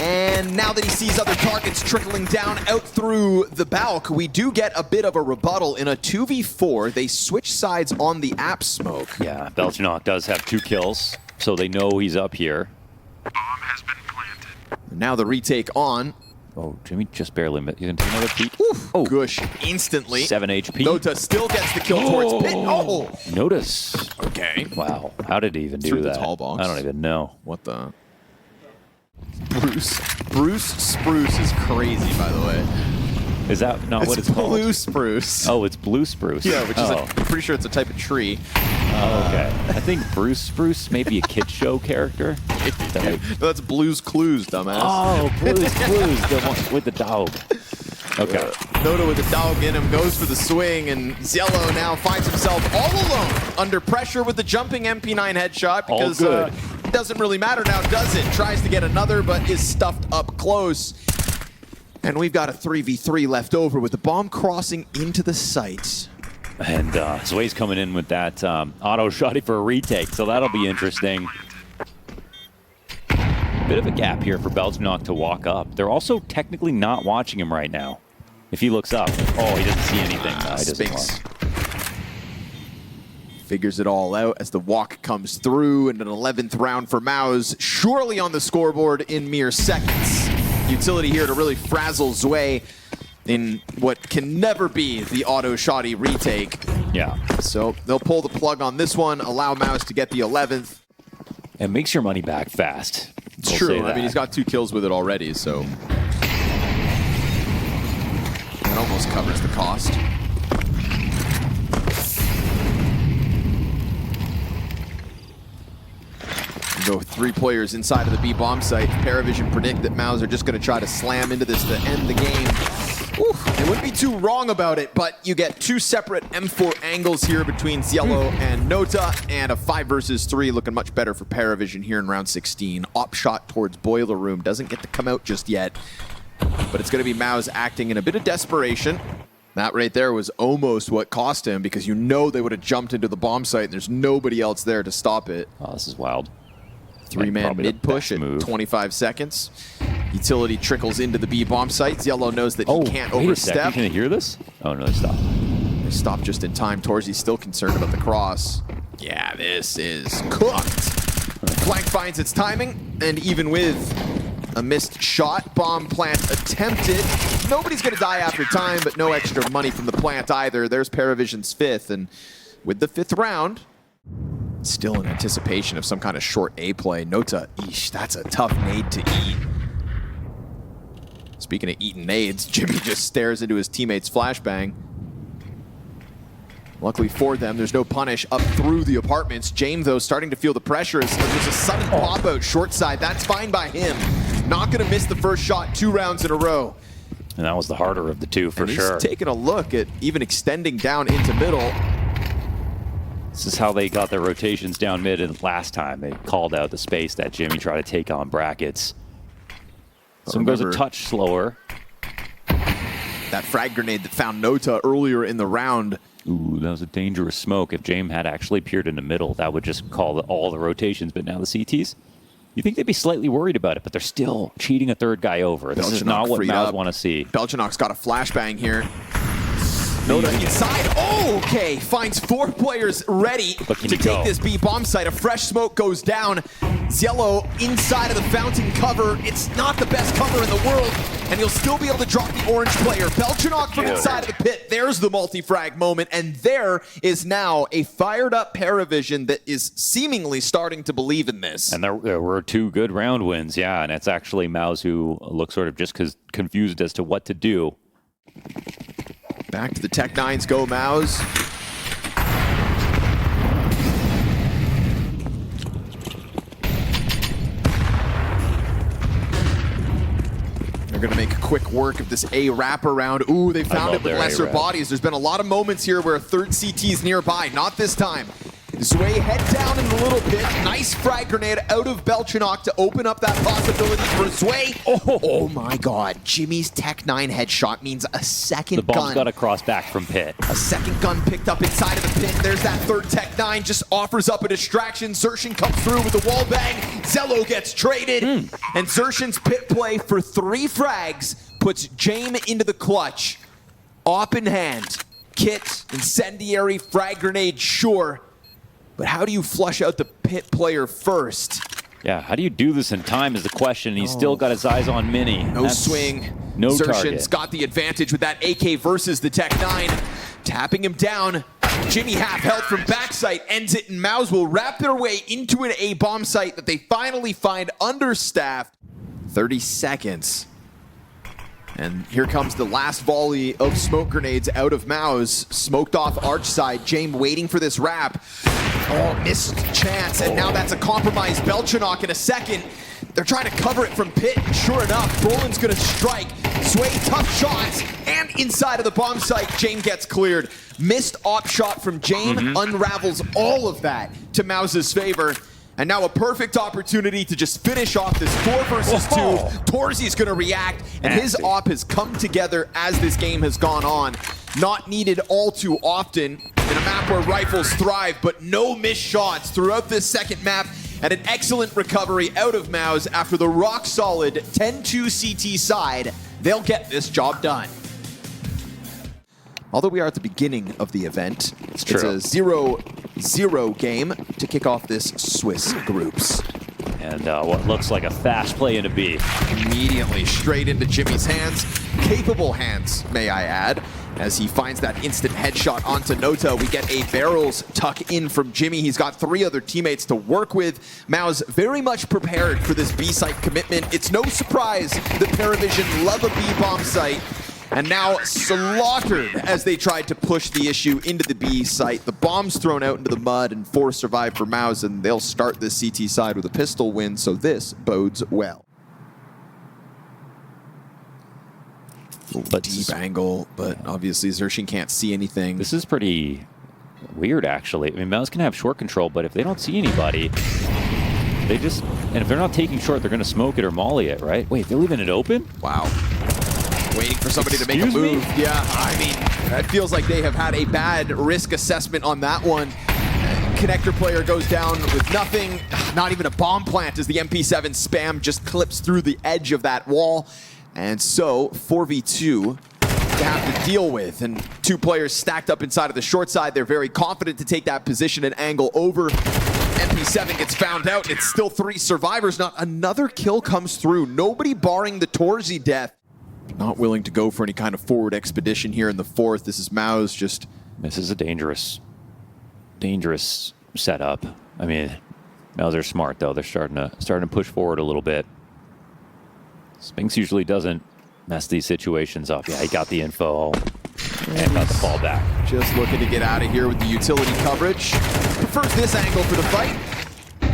[SPEAKER 2] And now that he sees other targets trickling down out through the balk, we do get a bit of a rebuttal in a 2v4. They switch sides on the app smoke.
[SPEAKER 1] Yeah, Belchanok does have 2 kills, so they know he's up here.
[SPEAKER 3] Bomb has been planted.
[SPEAKER 2] Now the retake on.
[SPEAKER 1] Oh, Jimmy just barely missed. You can take another peek.
[SPEAKER 2] Oof.
[SPEAKER 1] Oh,
[SPEAKER 2] Gush instantly.
[SPEAKER 1] 7 HP.
[SPEAKER 2] Nota still gets the kill towards Pit. Oh!
[SPEAKER 1] Notice.
[SPEAKER 2] Okay.
[SPEAKER 1] Wow, how did he even do
[SPEAKER 2] Through the
[SPEAKER 1] that?
[SPEAKER 2] tall box.
[SPEAKER 1] I don't even know.
[SPEAKER 2] What the? Bruce Spruce is crazy, by the way.
[SPEAKER 1] Is that not what it's
[SPEAKER 2] Blue
[SPEAKER 1] called?
[SPEAKER 2] Spruce.
[SPEAKER 1] Oh, it's blue spruce.
[SPEAKER 2] Yeah, which is,
[SPEAKER 1] oh.
[SPEAKER 2] I'm pretty sure it's a type of tree.
[SPEAKER 1] Oh, okay. I think Bruce Spruce may be a kid show character.
[SPEAKER 2] No, that's Blue's Clues, dumbass.
[SPEAKER 1] Oh, Blue's Clues, the one with the dog. Okay.
[SPEAKER 2] Noda with the dog in him goes for the swing, and Ziello now finds himself all alone under pressure with the jumping MP9 headshot because it doesn't really matter now, does it? Tries to get another, but is stuffed up close. And we've got a 3v3 left over with the bomb crossing into the site.
[SPEAKER 1] And Sway's coming in with that auto shotty for a retake, so that'll be interesting. Bit of a gap here for Belchanok to walk up. They're also technically not watching him right now. If he looks up, oh, he doesn't see anything. No, he doesn't look.
[SPEAKER 2] Figures it all out as the walk comes through, and an 11th round for Mouz, surely on the scoreboard in mere seconds. Utility here to really frazzle Zwei in what can never be the auto shotty retake.
[SPEAKER 1] Yeah.
[SPEAKER 2] So they'll pull the plug on this one, allow Mouz to get the 11th.
[SPEAKER 1] It makes your money back fast.
[SPEAKER 2] It's true. I mean, he's got 2 kills with it already, so that almost covers the cost. Go 3 players inside of the B bomb site. PVISION predict that Mouz are just going to try to slam into this to end the game. Oof, they wouldn't be too wrong about it, but you get 2 separate M4 angles here between Ziello and Nota, and a 5 versus 3 looking much better for PVISION here in round 16. Op shot towards Boiler Room doesn't get to come out just yet, but it's going to be Mouz acting in a bit of desperation. That right there was almost what cost him, because you know they would have jumped into the bomb site and there's nobody else there to stop it.
[SPEAKER 1] Oh, this is wild.
[SPEAKER 2] 3-man mid push at 25 seconds. Utility trickles into the B bomb site. Ziello knows that he can't overstep.
[SPEAKER 1] Can you hear this? Oh, no, they stopped.
[SPEAKER 2] They stopped just in time. Torzi's still concerned about the cross. Yeah, this is cooked. Flank finds its timing, and even with A missed shot, bomb plant attempted. Nobody's gonna die after time, but no extra money from the plant either. There's PVISION's 5th, and with the 5th round, still in anticipation of some kind of short A play. Nota, eesh, that's a tough nade to eat. Speaking of eating nades, Jimmy just stares into his teammate's flashbang. Luckily for them, there's no punish up through the apartments. Jame, though, starting to feel the pressure. There's a sudden pop out short side. That's fine by him. Not going to miss the first shot 2 rounds in a row.
[SPEAKER 1] And that was the harder of the two, for sure.
[SPEAKER 2] He's taking a look at even extending down into middle.
[SPEAKER 1] This is how they got their rotations down mid and last time. They called out the space that Jimmy tried to take on brackets. Some goes a touch slower.
[SPEAKER 2] That frag grenade that found Nota earlier in the round.
[SPEAKER 1] Ooh, that was a dangerous smoke. If Jame had actually peered in the middle, that would just call all the rotations. But now the CTs, you think they'd be slightly worried about it, but they're still cheating a third guy over. This is not what Mouz want to see.
[SPEAKER 2] Belchinok's got a flashbang here. Nota inside. Oh, okay. Finds 4 players ready to take this B bomb site. A fresh smoke goes down. Ziello inside of the fountain cover. It's not the best cover in the world, and he'll still be able to drop the orange player. Belchinok from inside of the pit. There's the multi-frag moment, and there is now a fired-up PVISION that is seemingly starting to believe in this.
[SPEAKER 1] And there were 2 good round wins, yeah, and it's actually Mouz who looks sort of just confused as to what to do.
[SPEAKER 2] Back to the Tech-9s go, Mouz. They're going to make quick work of this A wraparound. Ooh, they found it with lesser bodies. There's been a lot of moments here where a third CT is nearby. Not this time. Zway head down in the little pit. Nice frag grenade out of Belchinok to open up that possibility for Zway. Oh my god. Jimmy's Tech-9 headshot means a second gun.
[SPEAKER 1] The bomb's got to cross back from pit.
[SPEAKER 2] A second gun picked up inside of the pit. There's that third Tech-9. Just offers up a distraction. Xerxin comes through with a wall bang. Zello gets traded. And Xerxin's pit play for 3 frags puts Jame into the clutch. Op in hand. Kit, incendiary, frag grenade, sure. But how do you flush out the pit player first?
[SPEAKER 1] Yeah, how do you do this in time is the question. He's still got his eyes on Mini.
[SPEAKER 2] No swing.
[SPEAKER 1] No
[SPEAKER 2] Xerxin's got the advantage with that AK versus the Tech-9. Tapping him down. Jimmy half health from backside ends it, and Mouz will wrap their way into an A bomb site that they finally find understaffed. 30 seconds. And here comes the last volley of smoke grenades out of Mouz. Smoked off arch side. Jame waiting for this wrap. Oh, missed chance, and now that's a compromised Belchinok in a second. They're trying to cover it from pit, and sure enough, Brolin's gonna strike. Sway, tough shots, and inside of the bomb site, Jame gets cleared. Missed op shot from Jame unravels all of that to Mouz's favor. And now a perfect opportunity to just finish off this 4 versus 2. Torzi's gonna react, and his op has come together as this game has gone on. Not needed all too often in a map where rifles thrive, but no missed shots throughout this second map, and an excellent recovery out of Mouz after the rock-solid 10-2 CT side. They'll get this job done. Although we are at the beginning of the event, it's a 0-0 game to kick off this Swiss groups.
[SPEAKER 1] And what looks like a fast play into B.
[SPEAKER 2] Immediately straight into Jimmy's hands. Capable hands, may I add. As he finds that instant headshot onto Nota, we get a barrels tuck in from Jimmy. He's got 3 other teammates to work with. Mouz very much prepared for this B site commitment. It's no surprise that PVISION love a B bomb site. And now slaughtered as they tried to push the issue into the B site. The bomb's thrown out into the mud, and 4 survive for Mouz, and they'll start this CT side with a pistol win, so this bodes well. Deep angle, but obviously Xerxin can't see anything.
[SPEAKER 1] This is pretty weird, actually. I mean, Mouz can have short control, but if they don't see anybody, they just... And if they're not taking short, they're going to smoke it or molly it, right? Wait, they're leaving it open?
[SPEAKER 2] Wow. Waiting for somebody to make a move. Yeah, I mean, that feels like they have had a bad risk assessment on that one. Connector player goes down with nothing. Not even a bomb plant as the MP7 spam just clips through the edge of that wall. And so, 4v2 to have to deal with. And 2 players stacked up inside of the short side. They're very confident to take that position and angle over. MP7 gets found out. It's still 3 survivors. Not another kill comes through. Nobody barring the Torzy death. Not willing to go for any kind of forward expedition here in the 4th. This is Mouz just...
[SPEAKER 1] This is a dangerous setup. I mean, Mouz are smart though. They're starting to push forward a little bit. Spinks usually doesn't mess these situations up. Yeah, he got the info and got the ball back.
[SPEAKER 2] Just looking to get out of here with the utility coverage. Prefers this angle for the fight.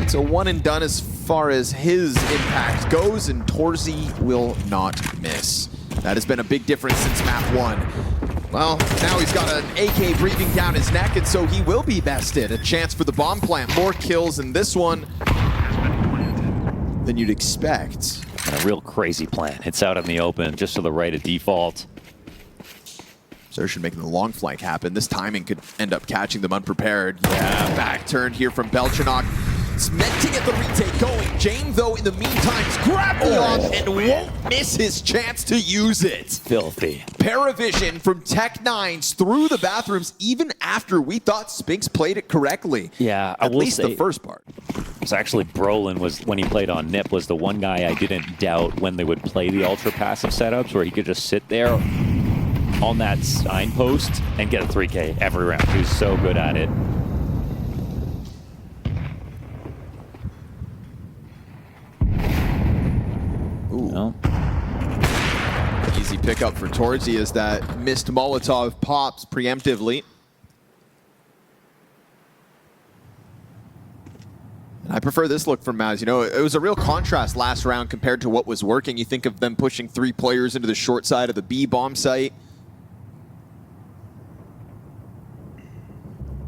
[SPEAKER 2] It's a one and done as far as his impact goes, and Torzy will not miss. That has been a big difference since map 1. Well, now he's got an AK breathing down his neck, and so he will be bested. A chance for the bomb plant. More kills in this one than you'd expect.
[SPEAKER 1] And a real crazy plan. It's out in the open, just to the right of default.
[SPEAKER 2] Xerxon making the long flank happen. This timing could end up catching them unprepared. Yeah, back turn here from Belchanok. It's meant to get the retake going. Jame, though, in the meantime, is grabbing off and won't miss his chance to use it.
[SPEAKER 1] Filthy.
[SPEAKER 2] ParaVision from Tech9's through the bathrooms even after we thought Spinks played it correctly.
[SPEAKER 1] Yeah,
[SPEAKER 2] at least the first part.
[SPEAKER 1] It's actually Brolin was, when he played on NIP, was the one guy I didn't doubt when they would play the ultra passive setups where he could just sit there on that signpost and get a 3K every round. He was so good at it.
[SPEAKER 2] Ooh.
[SPEAKER 1] No.
[SPEAKER 2] Easy pickup for Torzy as that missed Molotov pops preemptively. And I prefer this look from Mouz. You know, it was a real contrast last round compared to what was working. You think of them pushing 3 players into the short side of the B bomb site.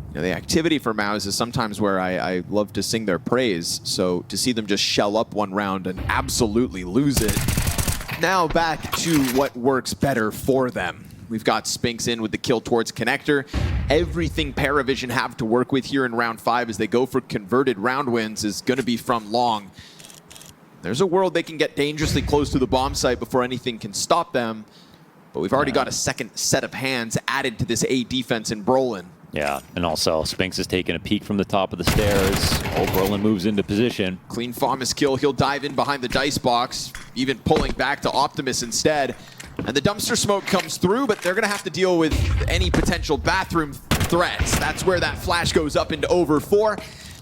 [SPEAKER 2] You know, the activity for Mouz is sometimes where I love to sing their praise. So to see them just shell up one round and absolutely lose it. Now back to what works better for them. We've got Spinks in with the kill towards connector. Everything ParaVision have to work with here in round 5 as they go for converted round wins is going to be from long. There's a world they can get dangerously close to the bomb site before anything can stop them. But we've already got a second set of hands added to this A defense in Brolin.
[SPEAKER 1] Yeah, and also Spinks is taking a peek from the top of the stairs. Brolin moves into position.
[SPEAKER 2] Clean Famas kill. He'll dive in behind the dice box, even pulling back to Optimus instead. And the dumpster smoke comes through, but they're going to have to deal with any potential bathroom threats. That's where that flash goes up into over 4.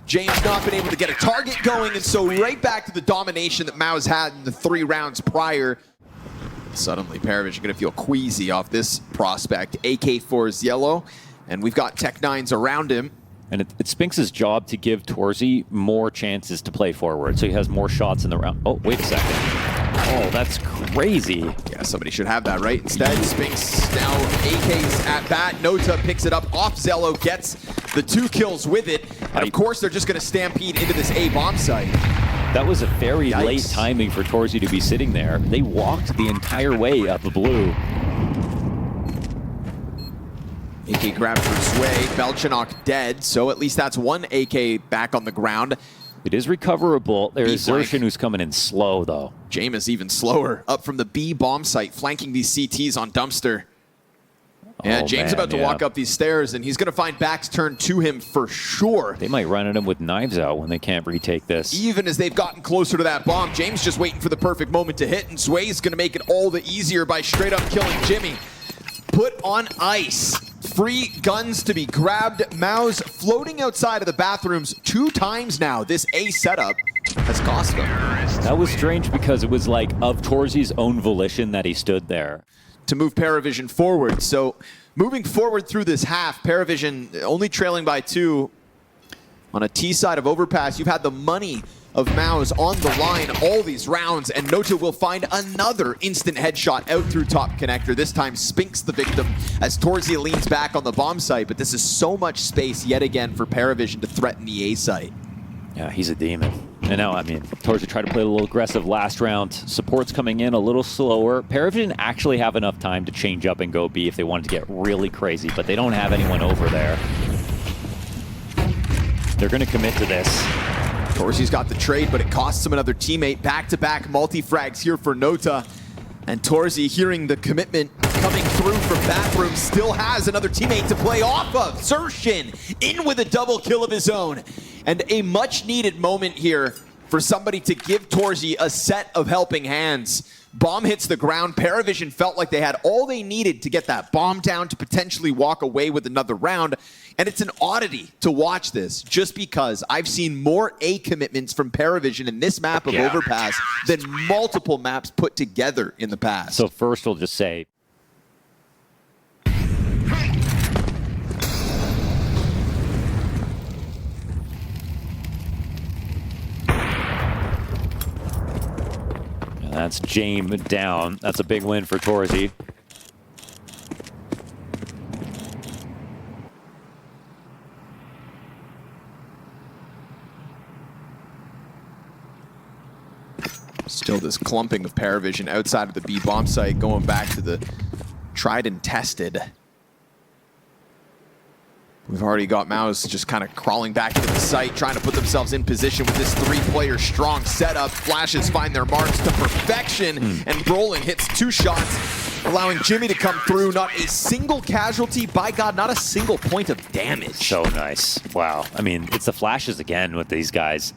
[SPEAKER 2] James not been able to get a target going, and so right back to the domination that Mouz had in the 3 rounds prior. Suddenly, ParaVision going to feel queasy off this prospect. AK-4 is yellow, and we've got Tech9s around him.
[SPEAKER 1] And it's Spinks' job to give Torzy more chances to play forward, so he has more shots in the round. Oh, wait a second. Oh, that's crazy.
[SPEAKER 2] Yeah, somebody should have that, right? Instead, Spinks now AK's at bat. Nota picks it up off Zello, gets the 2 kills with it. And of course, they're just going to stampede into this A bomb site.
[SPEAKER 1] That was a very late timing for Torzy to be sitting there. They walked the entire way up the blue.
[SPEAKER 2] AK grabbed for Sway, Belchanok dead, so at least that's 1 AK back on the ground.
[SPEAKER 1] It is recoverable. There's Xerxon who's coming in slow, though.
[SPEAKER 2] Jame is even slower, up from the B bomb site, flanking these CTs on Dumpster. Yeah, James about to walk up these stairs, and he's going to find backs turned to him for sure.
[SPEAKER 1] They might run at him with knives out when they can't retake this.
[SPEAKER 2] Even as they've gotten closer to that bomb, James just waiting for the perfect moment to hit, and Sway's going to make it all the easier by straight up killing Jimmy. Put on ice. Free guns to be grabbed. Mouz floating outside of the bathrooms 2 times now. This A setup has cost them.
[SPEAKER 1] That was strange because it was like of Torzy's own volition that he stood there.
[SPEAKER 2] To move ParaVision forward. So moving forward through this half, ParaVision only trailing by 2 on a T side of Overpass. You've had the money of Mouz on the line all these rounds, and Nota will find another instant headshot out through top connector. This time Spinks the victim as Torzy leans back on the bomb site, but this is so much space yet again for ParaVision to threaten the A site.
[SPEAKER 1] Yeah, he's a demon. And now, I mean, Torzy tried to play a little aggressive last round. Support's coming in a little slower. ParaVision actually have enough time to change up and go B if they wanted to get really crazy, but they don't have anyone over there. They're going to commit to this.
[SPEAKER 2] Torzy's got the trade, but it costs him another teammate. Back-to-back multi-frags here for Nota. And Torzy, hearing the commitment coming through from Bathroom, still has another teammate to play off of. Xerxon in with a double kill of his own. And a much-needed moment here for somebody to give Torzy a set of helping hands. Bomb hits the ground. PVISION felt like they had all they needed to get that bomb down to potentially walk away with another round. And it's an oddity to watch this, just because I've seen more A commitments from PVISION in this map of Overpass than multiple maps put together in the past.
[SPEAKER 1] So first we'll just say, that's Jame down. That's a big win for Torzy.
[SPEAKER 2] Still this clumping of PVISION outside of the B bomb site, going back to the tried and tested. We've already got Mouz just kind of crawling back into the site, trying to put themselves in position with this three-player strong setup. Flashes find their marks to perfection, and Brolin hits 2 shots, allowing Jimmy to come through. Not a single casualty, by God, not a single point of damage.
[SPEAKER 1] So nice. Wow. I mean, it's the flashes again with these guys.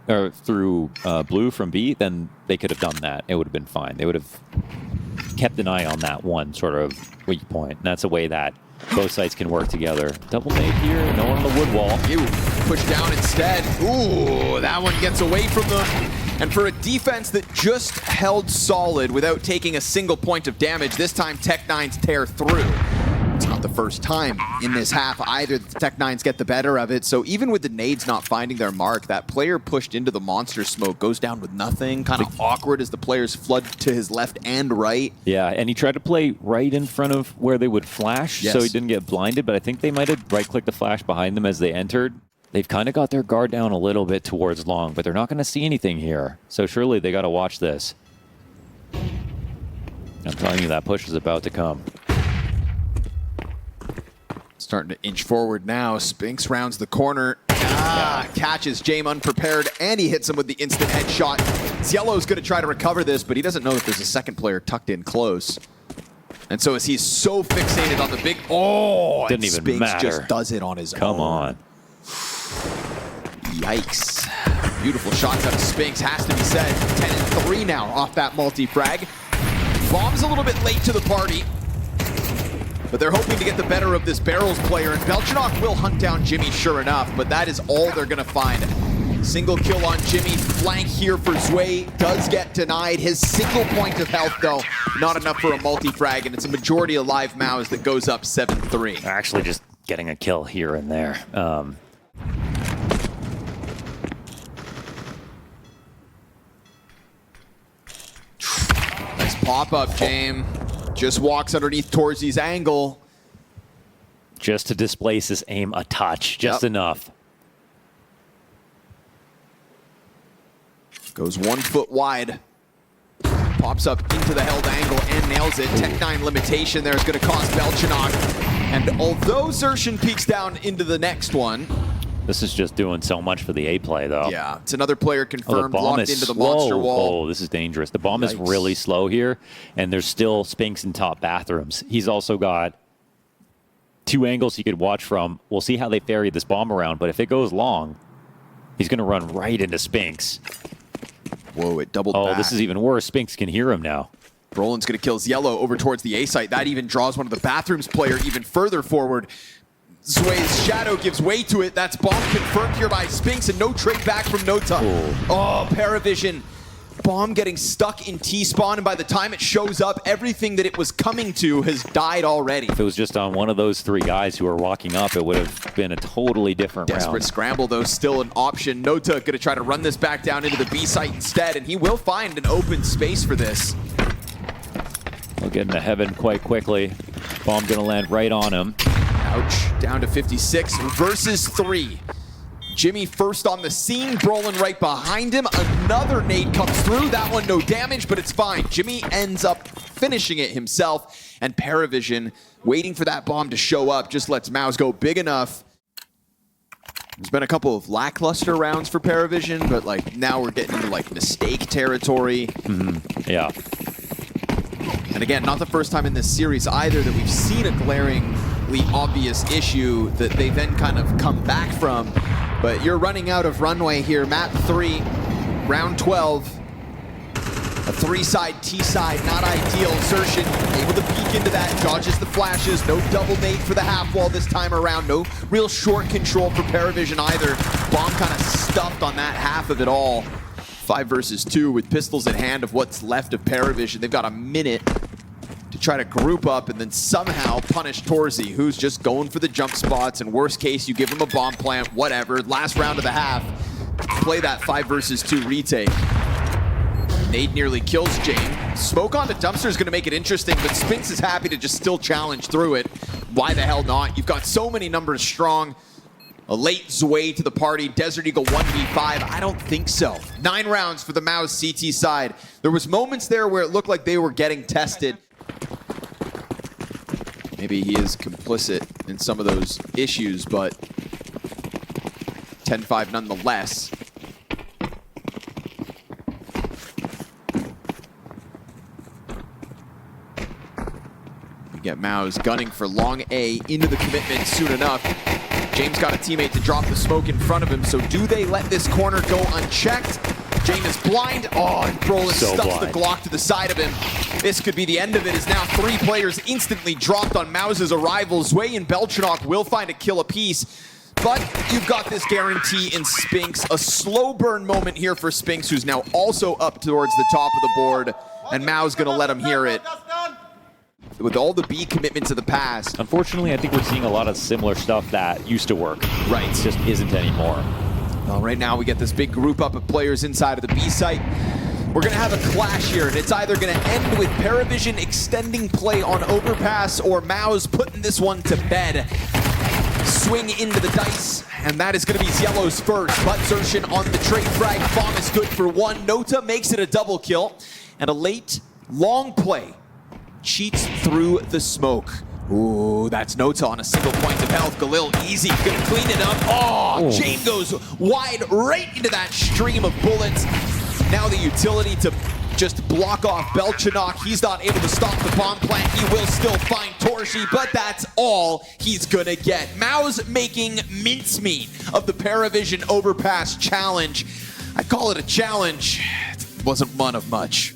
[SPEAKER 1] Or through blue from B, then they could have done that. It would have been fine. They would have kept an eye on that one sort of weak point. And that's a way that both sides can work together. Double nade here, no one on the wood wall.
[SPEAKER 2] Ew, push down instead. Ooh, that one gets away from them. And for a defense that just held solid without taking a single point of damage, this time Tech9s tear through. It's not the first time in this half either that the Tech9s get the better of it. So even with the nades not finding their mark, that player pushed into the monster smoke goes down with nothing. Kind of awkward as the players flood to his left and right.
[SPEAKER 1] Yeah, and he tried to play right in front of where they would flash, so he didn't get blinded, but I think they might have right-clicked the flash behind them as they entered. They've kind of got their guard down a little bit towards long, but they're not going to see anything here. So surely they got to watch this. I'm telling you, that push is about to come.
[SPEAKER 2] Starting to inch forward now. Spinks rounds the corner. Catches Jame unprepared, and he hits him with the instant headshot. Yellow's going to try to recover this, but he doesn't know that there's a second player tucked in close. And so as he's so fixated on the big... Oh,
[SPEAKER 1] didn't even
[SPEAKER 2] Spinks
[SPEAKER 1] matter.
[SPEAKER 2] just does it on his own.
[SPEAKER 1] Come on.
[SPEAKER 2] Yikes. Beautiful shots out of Spinks, has to be said. 10-3 now off that multi-frag. Bomb's a little bit late to the party, but they're hoping to get the better of this Barrels player, and Belchanok will hunt down Jimmy sure enough, but that is all they're going to find. Single kill on Jimmy, flank here for Zwei, does get denied. His single point of health, though, not enough for a multi-frag, and it's a majority of live Mouz that goes up 7-3.
[SPEAKER 1] Actually just getting a kill here and there.
[SPEAKER 2] Nice pop-up, Jame. Just walks underneath Torzy's angle.
[SPEAKER 1] Just to displace his aim a touch, just enough.
[SPEAKER 2] Goes 1 foot wide. Pops up into the held angle and nails it. Tech9 limitation there is going to cost Belchanok. And although Xerxin peeks down into the next one.
[SPEAKER 1] This is just doing so much for the A play, though.
[SPEAKER 2] Yeah, it's another player confirmed,
[SPEAKER 1] the bomb
[SPEAKER 2] locked
[SPEAKER 1] is
[SPEAKER 2] into the
[SPEAKER 1] slow.
[SPEAKER 2] monster wall.
[SPEAKER 1] Oh, this is dangerous. The bomb is really slow here, and there's still Spinks in top bathrooms. He's also got 2 angles he could watch from. We'll see how they ferry this bomb around, but if it goes long, he's going to run right into Spinks.
[SPEAKER 2] Whoa, it doubled back.
[SPEAKER 1] Oh, this is even worse. Spinks can hear him now.
[SPEAKER 2] Roland's going to kill Yellow over towards the A site. That even draws one of the bathrooms player even further forward. Zwei's shadow gives way to it. That's bomb confirmed here by Spinks, and no trade back from Nota. Oh, PVISION. Bomb getting stuck in T-spawn, and by the time it shows up, everything that it was coming to has died already.
[SPEAKER 1] If it was just on one of those 3 guys who are walking up, it would have been a totally different round.
[SPEAKER 2] Desperate scramble, though, still an option. Nota going to try to run this back down into the B site instead, and he will find an open space for this.
[SPEAKER 1] He'll get into heaven quite quickly. Bomb going to land right on him.
[SPEAKER 2] Ouch. Down to 56 versus 3. Jimmy first on the scene. Brolin right behind him. Another nade comes through. That one no damage, but it's fine. Jimmy ends up finishing it himself. And PVISION, waiting for that bomb to show up, just lets Mouz go big enough. There's been a couple of lackluster rounds for PVISION, but like now we're getting into like mistake territory.
[SPEAKER 1] Yeah.
[SPEAKER 2] And again, not the first time in this series either that we've seen a glaringly obvious issue that they then kind of come back from. But you're running out of runway here. Map 3, round 12. A 3-side T-side, not ideal. Zertian able to peek into that, dodges the flashes. No double nade for the half wall this time around. No real short control for PVISION either. Bomb kind of stuffed on that half of it all. 5 versus 2 with pistols in hand of what's left of PVISION. They've got a minute to try to group up and then somehow punish Torzi, who's just going for the jump spots. And worst case, you give him a bomb plant, whatever. Last round of the half, play that 5 versus 2 retake. Nade nearly kills Jame. Smoke onto Dumpster is going to make it interesting, but Spinks is happy to just still challenge through it. Why the hell not? You've got so many numbers strong. A late Zway to the party. Desert Eagle 1v5. I don't think so. 9 rounds for the Mouz CT side. There was moments there where it looked like they were getting tested. Maybe he is complicit in some of those issues, but 10-5 nonetheless. Get Mouz gunning for long A into the commitment soon enough. James got a teammate to drop the smoke in front of him, so do they let this corner go unchecked? James is blind. Oh, and Brolin stuffs the Glock to the side of him. This could be the end of it, as now 3 players instantly dropped on Mouz's arrival. Zway and Belchanok will find a kill apiece, but you've got this guarantee in Spinks. A slow burn moment here for Spinks, who's now also up towards the top of the board, and Mouz gonna let him hear it. With all the B commitments of the past.
[SPEAKER 1] Unfortunately, I think we're seeing a lot of similar stuff that used to work.
[SPEAKER 2] Right.
[SPEAKER 1] It just isn't anymore.
[SPEAKER 2] Well, right now we get this big group up of players inside of the B site. We're going to have a clash here, and it's either going to end with PVISION extending play on Overpass or Mouz putting this one to bed. Swing into the dice, and that is going to be Yellow's first. But Zertian on the trade frag. Bomb is good for 1. Nota makes it a double kill, and a late, long play cheats through the smoke. Ooh, that's Nota on a single point of health. Galil, easy, gonna clean it up. Oh, Jame goes wide right into that stream of bullets. Now the utility to just block off Belchanok. He's not able to stop the bomb plant. He will still find Torshi, but that's all he's gonna get. Mouz making mincemeat of the PVISION Overpass challenge. I call it a challenge. It wasn't one of much.